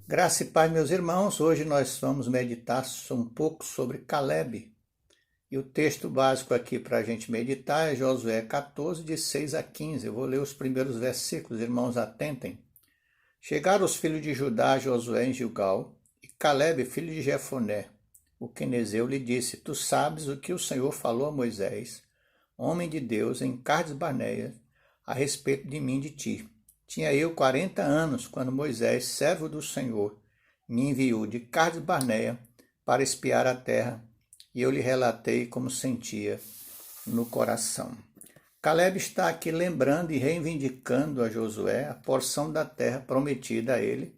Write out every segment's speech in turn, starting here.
Graça e paz, meus irmãos. Hoje nós vamos meditar um pouco sobre Caleb. E o texto básico aqui para a gente meditar é Josué 14, de 6 a 15. Eu vou ler os primeiros versículos, irmãos, atentem. Chegaram os filhos de Judá a Josué em Gilgal, e Caleb, filho de Jefoné, o quenezeu, lhe disse: Tu sabes o que o Senhor falou a Moisés, homem de Deus, em Cades Barneia, a respeito de mim e de ti. Tinha eu 40 anos quando Moisés, servo do Senhor, me enviou de Cades Barneia para espiar a terra, e eu lhe relatei como sentia no coração. Caleb está aqui lembrando e reivindicando a Josué a porção da terra prometida a ele,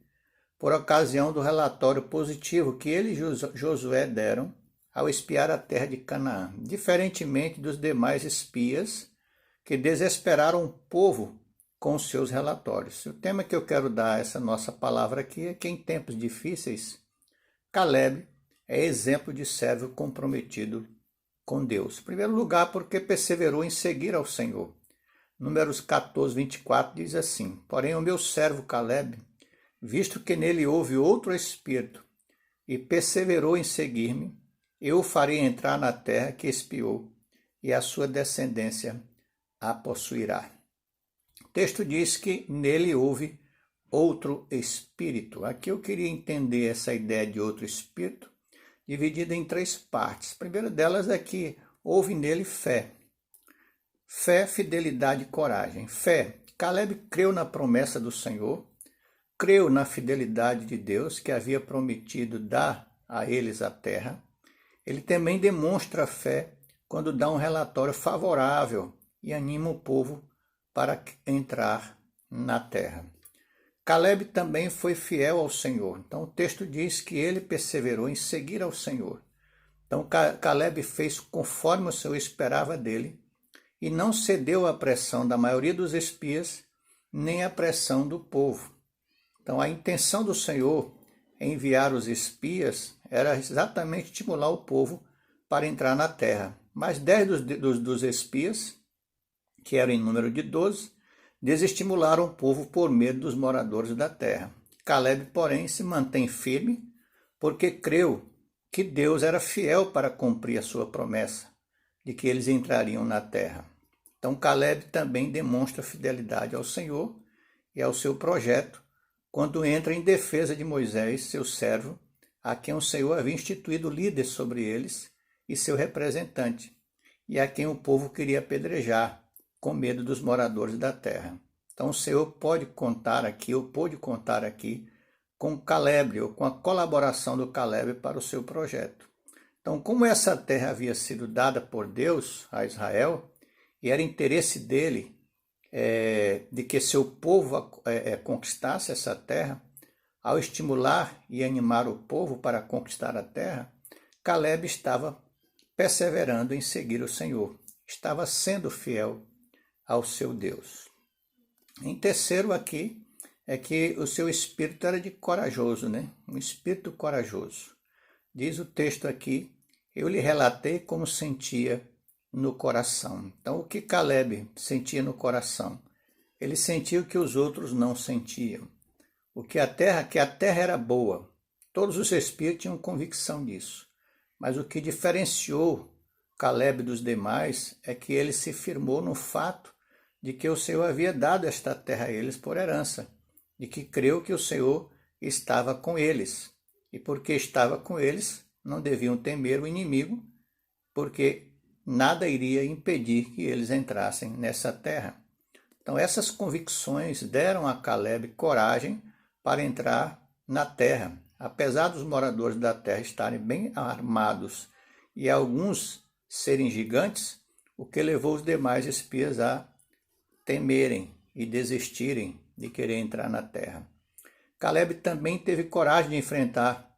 por ocasião do relatório positivo que ele e Josué deram ao espiar a terra de Canaã, diferentemente dos demais espias que desesperaram o povo com os seus relatórios. O tema que eu quero dar a essa nossa palavra aqui é que em tempos difíceis, Caleb é exemplo de servo comprometido com Deus. Em primeiro lugar, porque perseverou em seguir ao Senhor. Números 14, 24 diz assim: Porém o meu servo Caleb, visto que nele houve outro espírito, e perseverou em seguir-me, eu o farei entrar na terra que espiou, e a sua descendência a possuirá. O texto diz que nele houve outro espírito. Aqui eu queria entender essa ideia de outro espírito, dividida em três partes. A primeira delas é que houve nele fé. Fé, fidelidade e coragem. Fé. Caleb creu na promessa do Senhor, creu na fidelidade de Deus, que havia prometido dar a eles a terra. Ele também demonstra fé quando dá um relatório favorável e anima o povo para entrar na terra. Caleb também foi fiel ao Senhor. Então o texto diz que ele perseverou em seguir ao Senhor. Então Caleb fez conforme o Senhor esperava dele e não cedeu à pressão da maioria dos espias, nem à pressão do povo. Então a intenção do Senhor em enviar os espias era exatamente estimular o povo para entrar na terra. Mas 10 dos espias, que eram em número de 12, desestimularam o povo por medo dos moradores da terra. Caleb, porém, se mantém firme, porque creu que Deus era fiel para cumprir a sua promessa de que eles entrariam na terra. Então Caleb também demonstra fidelidade ao Senhor e ao seu projeto, quando entra em defesa de Moisés, seu servo, a quem o Senhor havia instituído líder sobre eles e seu representante, e a quem o povo queria apedrejar, com medo dos moradores da terra. Então o Senhor pôde contar aqui com Caleb, ou com a colaboração do Caleb para o seu projeto. Então, como essa terra havia sido dada por Deus a Israel, e era interesse dele de que seu povo conquistasse essa terra, ao estimular e animar o povo para conquistar a terra, Caleb estava perseverando em seguir o Senhor, estava sendo fiel ao seu Deus. Em terceiro aqui, é que o seu espírito era de corajoso, né? Um espírito corajoso. Diz o texto aqui: eu lhe relatei como sentia no coração. Então, o que Caleb sentia no coração? Ele sentia o que os outros não sentiam. Que a terra era boa. Todos os espíritos tinham convicção disso. Mas o que diferenciou Caleb dos demais é que ele se firmou no fato de que o Senhor havia dado esta terra a eles por herança, de que creu que o Senhor estava com eles. E porque estava com eles, não deviam temer o inimigo, porque nada iria impedir que eles entrassem nessa terra. Então essas convicções deram a Caleb coragem para entrar na terra. Apesar dos moradores da terra estarem bem armados e alguns serem gigantes, o que levou os demais espias a temerem e desistirem de querer entrar na terra. Caleb também teve coragem de enfrentar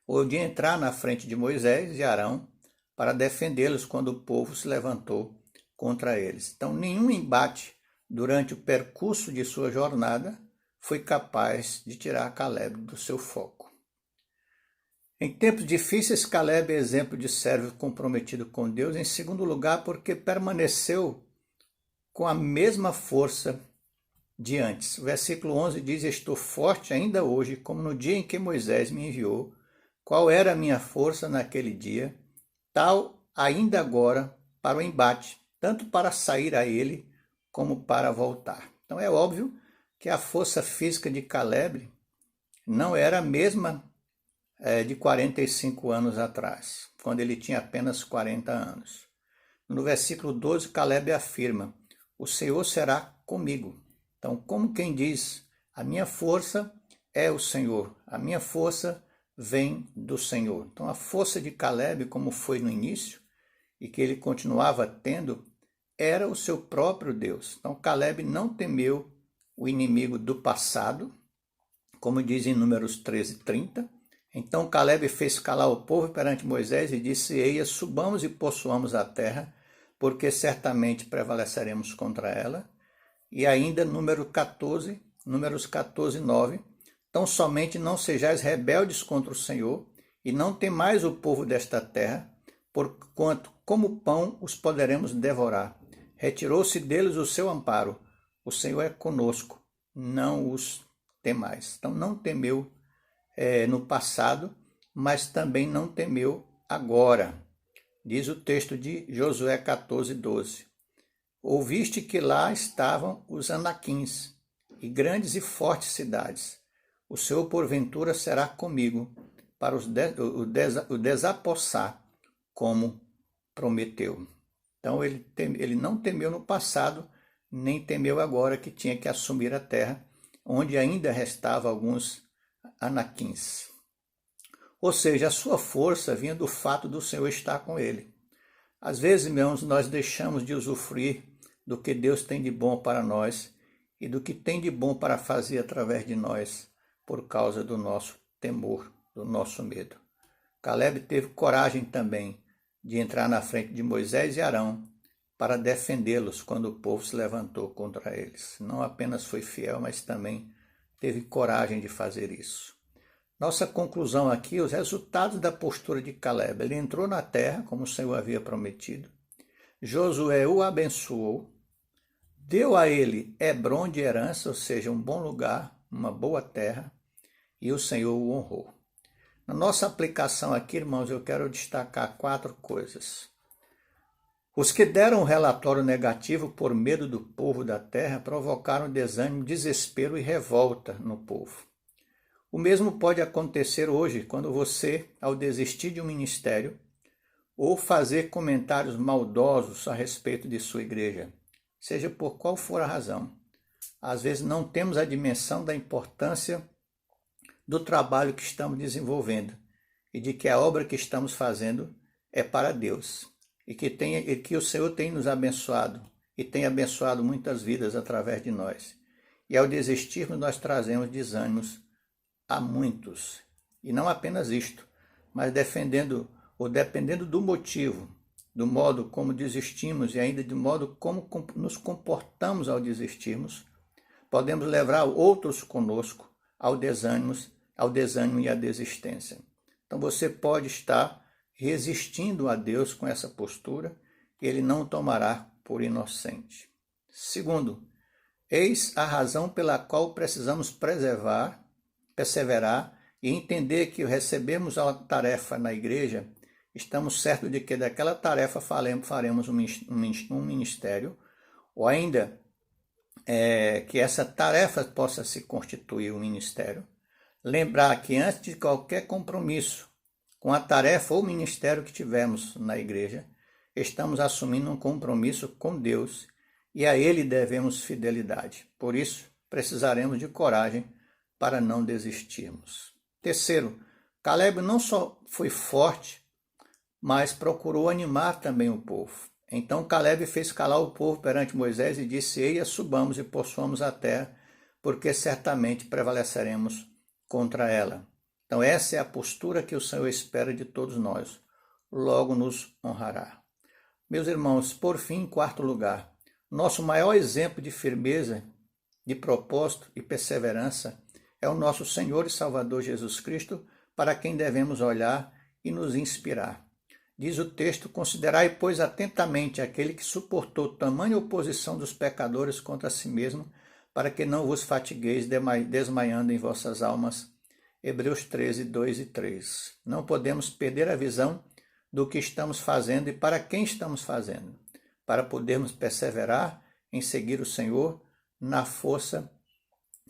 ou de entrar na frente de Moisés e Arão para defendê-los quando o povo se levantou contra eles. Então, nenhum embate durante o percurso de sua jornada foi capaz de tirar Caleb do seu foco. Em tempos difíceis, Caleb é exemplo de servo comprometido com Deus, em segundo lugar, porque permaneceu com a mesma força de antes. O versículo 11 diz: estou forte ainda hoje, como no dia em que Moisés me enviou. Qual era a minha força naquele dia? Tal ainda agora para o embate, tanto para sair a ele como para voltar. Então é óbvio que a força física de Caleb não era a mesma de 45 anos atrás, quando ele tinha apenas 40 anos. No versículo 12, Caleb afirma: o Senhor será comigo. Então, como quem diz, a minha força é o Senhor, a minha força vem do Senhor. Então, a força de Caleb, como foi no início, e que ele continuava tendo, era o seu próprio Deus. Então, Caleb não temeu o inimigo do passado, como diz em Números 13:30. Então Caleb fez calar o povo perante Moisés e disse: eia, subamos e possuamos a terra, porque certamente prevaleceremos contra ela. E ainda Números 14:9. Então somente não sejais rebeldes contra o Senhor, e não temais o povo desta terra, porquanto como pão os poderemos devorar. Retirou-se deles o seu amparo. O Senhor é conosco, não os temais. Então não temeu no passado, mas também não temeu agora. Diz o texto de Josué 14:12. Ouviste que lá estavam os anaquins, e grandes e fortes cidades. O Senhor porventura será comigo, para o desapossar, como prometeu. Então ele não temeu no passado, nem temeu agora que tinha que assumir a terra, onde ainda restavam alguns anaquins. Ou seja, a sua força vinha do fato do Senhor estar com ele. Às vezes, irmãos, nós deixamos de usufruir do que Deus tem de bom para nós e do que tem de bom para fazer através de nós, por causa do nosso temor, do nosso medo. Caleb teve coragem também de entrar na frente de Moisés e Arão para defendê-los quando o povo se levantou contra eles. Não apenas foi fiel, mas também teve coragem de fazer isso. Nossa conclusão aqui, os resultados da postura de Caleb. Ele entrou na terra, como o Senhor havia prometido. Josué o abençoou, deu a ele Hebrom de herança, ou seja, um bom lugar, uma boa terra, e o Senhor o honrou. Na nossa aplicação aqui, irmãos, eu quero destacar 4 coisas. Os que deram um relatório negativo por medo do povo da terra provocaram desânimo, desespero e revolta no povo. O mesmo pode acontecer hoje quando você, ao desistir de um ministério, ou fazer comentários maldosos a respeito de sua igreja, seja por qual for a razão. Às vezes não temos a dimensão da importância do trabalho que estamos desenvolvendo e de que a obra que estamos fazendo é para Deus e que o Senhor tem nos abençoado e tem abençoado muitas vidas através de nós. E ao desistirmos, nós trazemos desânimos a muitos. E não apenas isto, mas dependendo do motivo, do modo como desistimos e ainda do modo como nos comportamos ao desistirmos, podemos levar outros conosco ao desânimo e à desistência. Então você pode estar resistindo a Deus com essa postura, e Ele não tomará por inocente. Segundo, eis a razão pela qual precisamos perseverar e entender que recebemos a tarefa na igreja, estamos certos de que daquela tarefa faremos um ministério, ou ainda que essa tarefa possa se constituir um ministério. Lembrar que antes de qualquer compromisso com a tarefa ou ministério que tivermos na igreja, estamos assumindo um compromisso com Deus e a Ele devemos fidelidade. Por isso, precisaremos de coragem para não desistirmos. Terceiro, Caleb não só foi forte, mas procurou animar também o povo. Então Caleb fez calar o povo perante Moisés e disse: eia, subamos e possuamos a terra, porque certamente prevaleceremos contra ela. Então essa é a postura que o Senhor espera de todos nós. Logo nos honrará. Meus irmãos, por fim, em quarto lugar, nosso maior exemplo de firmeza, de propósito e perseverança é o nosso Senhor e Salvador Jesus Cristo, para quem devemos olhar e nos inspirar. Diz o texto: considerai, pois, atentamente aquele que suportou tamanha oposição dos pecadores contra si mesmo, para que não vos fatigueis desmaiando em vossas almas. Hebreus 13, 2 e 3. Não podemos perder a visão do que estamos fazendo e para quem estamos fazendo, para podermos perseverar em seguir o Senhor na força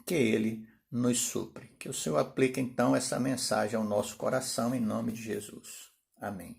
que Ele nos supre. Que o Senhor aplique então essa mensagem ao nosso coração em nome de Jesus. Amém.